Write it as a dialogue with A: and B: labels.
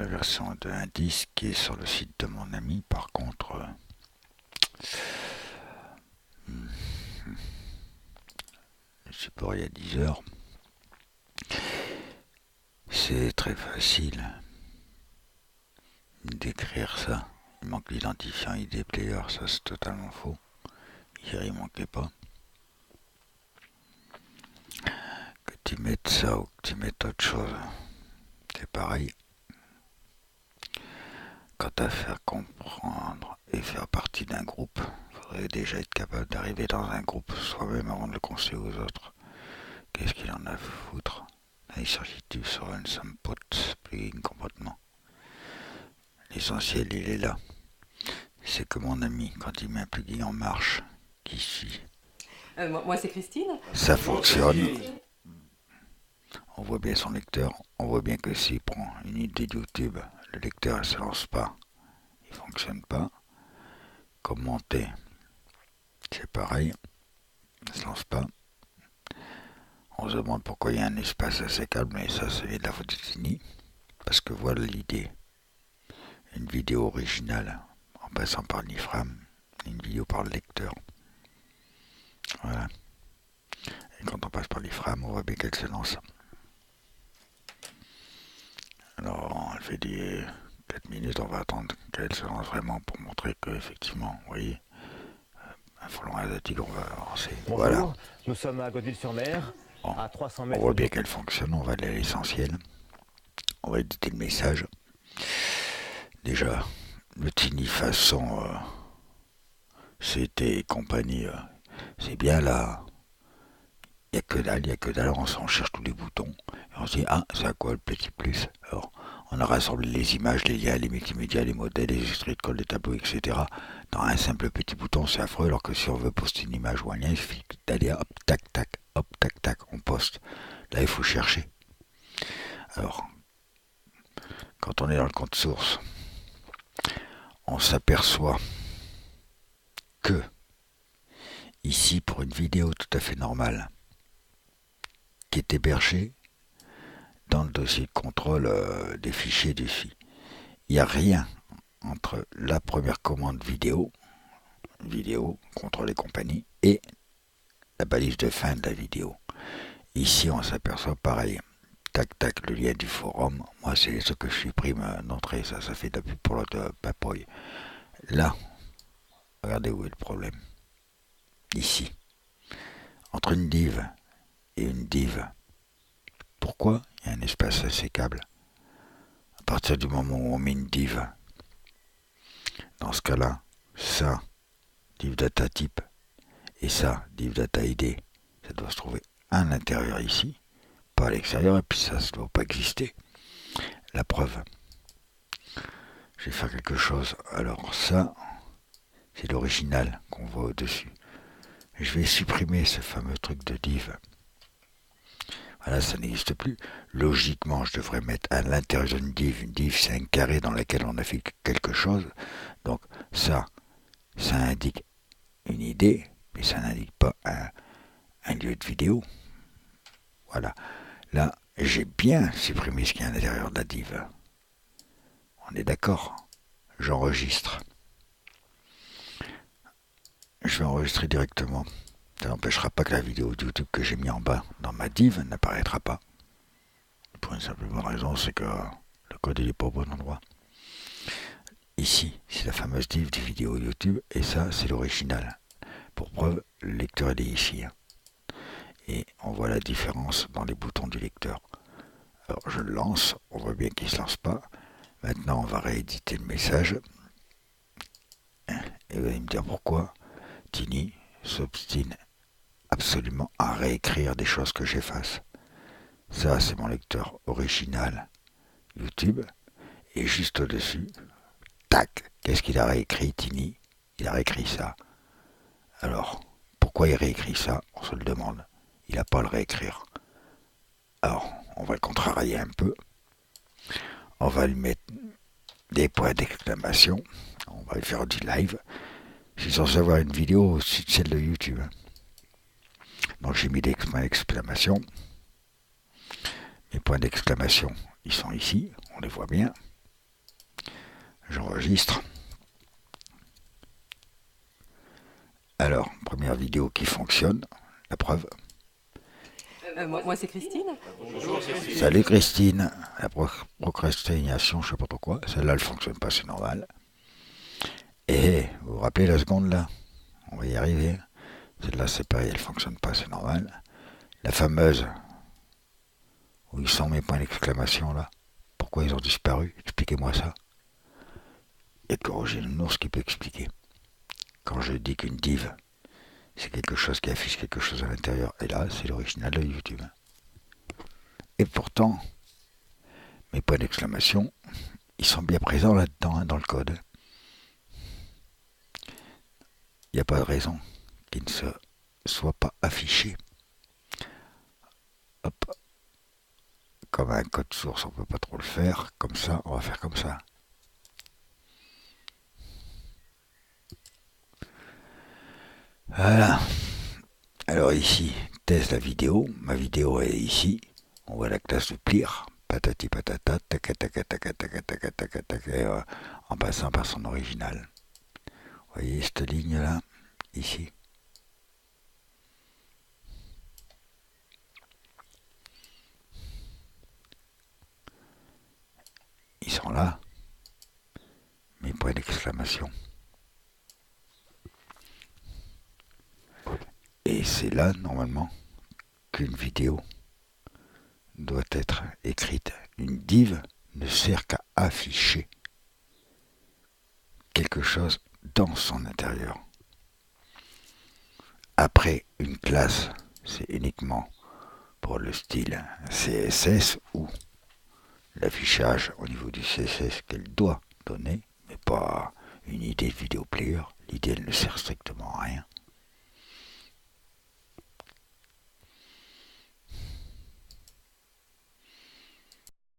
A: la version de un disque qui est sur le site de mon ami. Par contre, le support il y a 10 heures. C'est très facile d'écrire ça. Il manque l'identifiant ID player, ça c'est totalement faux. Hier il manquait pas. Que tu mettes ça ou que tu mettes autre chose, c'est pareil. Quant à faire comprendre et faire partie d'un groupe, il faudrait déjà être capable d'arriver dans un groupe soi-même avant de le conseiller aux autres. Qu'est-ce qu'il en a à foutre? Là, il s'agit sur un some-pot plugin complètement. L'essentiel, il est là. C'est que mon ami, quand il met un plugin en marche, qui suit.
B: Moi, c'est Christine.
A: Ça fonctionne. On voit bien son lecteur. On voit bien que s'il prend une idée de YouTube, le lecteur ne se lance pas. Il ne fonctionne pas. Commenter, c'est pareil. Il ne se lance pas. On se demande pourquoi il y a un espace assez calme, mais ça, c'est de la faute de Tini. Parce que voilà l'idée. Une vidéo originale, en passant par l'IFRAM, une vidéo par le lecteur. Voilà. Et quand on passe par l'IFRAM, on voit bien qu'elle se lance. Alors, elle fait des 4 minutes, on va attendre qu'elle se lance vraiment pour montrer que, effectivement, vous voyez, un frelon asiatique, on va avancer.
C: Bonjour,
A: voilà.
C: Nous sommes à Godville-sur-Mer,
A: Bon,
C: à 300
A: on
C: mètres.
A: voit bien qu'elle fonctionne, on va aller à l'essentiel. On va éditer le message. Déjà, le Tiny façon CT et compagnie, c'est bien là. Il n'y a que dalle, on s'en cherche tous les boutons. Et on se dit, ah, c'est à quoi le petit plus? Alors, on a rassemblé les images, les liens, les multimédias, les modèles, les extraits de code, les tableaux, etc. dans un simple petit bouton, c'est affreux, alors que si on veut poster une image ou un lien, il suffit d'aller hop, tac, tac, on poste. Là, il faut chercher. Alors, quand on est dans le code source, on s'aperçoit que, ici, pour une vidéo tout à fait normale, qui est hébergée dans le dossier de contrôle des fichiers dessus, il n'y a rien entre la première commande vidéo, contrôle et compagnie, et la balise de fin de la vidéo. Ici, on s'aperçoit pareil. Tac, tac, le lien du forum. Moi, c'est ce que je supprime d'entrée. Ça fait de la pub pour l'autre papoye. Là, regardez où est le problème. Ici, entre une div et une div, pourquoi il y a un espace sécable? À partir du moment où on met une div, dans ce cas-là, ça, div data type, et ça, div data ID, ça doit se trouver à l'intérieur ici, pas à l'extérieur, et puis ça ne doit pas exister. La preuve. Je vais faire quelque chose. Alors ça, c'est l'original qu'on voit au-dessus. Je vais supprimer ce fameux truc de div. Voilà, ça n'existe plus. Logiquement, je devrais mettre à l'intérieur d'une div. Une div, c'est un carré dans lequel on a fait quelque chose. Donc ça indique une idée, mais ça n'indique pas un lieu de vidéo. Voilà. Là, j'ai bien supprimé ce qu'il y a à l'intérieur de la div. On est d'accord? J'enregistre. Je vais enregistrer directement. Ça n'empêchera pas que la vidéo de YouTube que j'ai mis en bas dans ma div n'apparaîtra pas. Pour une simple bonne raison, c'est que le code n'est pas au bon endroit. Ici, c'est la fameuse div des vidéos YouTube, et ça, c'est l'original. Pour preuve, le lecteur il est ici. Et on voit la différence dans les boutons du lecteur. Alors je le lance, on voit bien qu'il ne se lance pas. Maintenant, on va rééditer le message. Et vous allez me dire pourquoi Tini s'obstine absolument à réécrire des choses que j'efface. Ça, c'est mon lecteur original YouTube. Et juste au-dessus, tac, qu'est-ce qu'il a réécrit, Tini? Il a réécrit ça. Alors, pourquoi il réécrit ça? On se le demande. Il n'a pas à le réécrire. Alors, on va le contrarier un peu. On va lui mettre des points d'exclamation. On va lui faire du live. Je suis censé avoir une vidéo au-dessus de celle de YouTube. Donc j'ai mis des points d'exclamation. Mes points d'exclamation, ils sont ici, on les voit bien. J'enregistre. Alors, première vidéo qui fonctionne, la preuve.
B: Moi c'est Christine.
A: Salut Christine, la procrastination, je sais pas trop quoi, celle-là elle fonctionne pas, c'est normal. Et vous vous rappelez la seconde là? On va y arriver. Celle-là c'est pareil, elle fonctionne pas, c'est normal. La fameuse, où ils sont mes points d'exclamation là, pourquoi ils ont disparu? Expliquez-moi ça. Il y a que Roger Nounours qui peut expliquer. Quand je dis qu'une div, c'est quelque chose qui affiche quelque chose à l'intérieur, et là c'est l'original de YouTube. Et pourtant, mes points d'exclamation, ils sont bien présents là-dedans, hein, dans le code. Il n'y a pas de raison qu'ils ne soient pas affichés. Hop. Comme un code source, on ne peut pas trop le faire. Comme ça, on va faire comme ça. Voilà. Alors ici, teste la vidéo. Ma vidéo est ici. On voit la classe de Plir. Patati patata, taca taca taca taca taca taca taca, en passant par son original. Vous voyez cette ligne là, ici. Ils sont là, mes points d'exclamation. Et c'est là, normalement, qu'une vidéo doit être écrite. Une div ne sert qu'à afficher quelque chose dans son intérieur. Après, une classe, c'est uniquement pour le style CSS ou l'affichage au niveau du CSS qu'elle doit donner, mais pas une idée de vidéo player. L'idée, elle ne sert strictement à rien.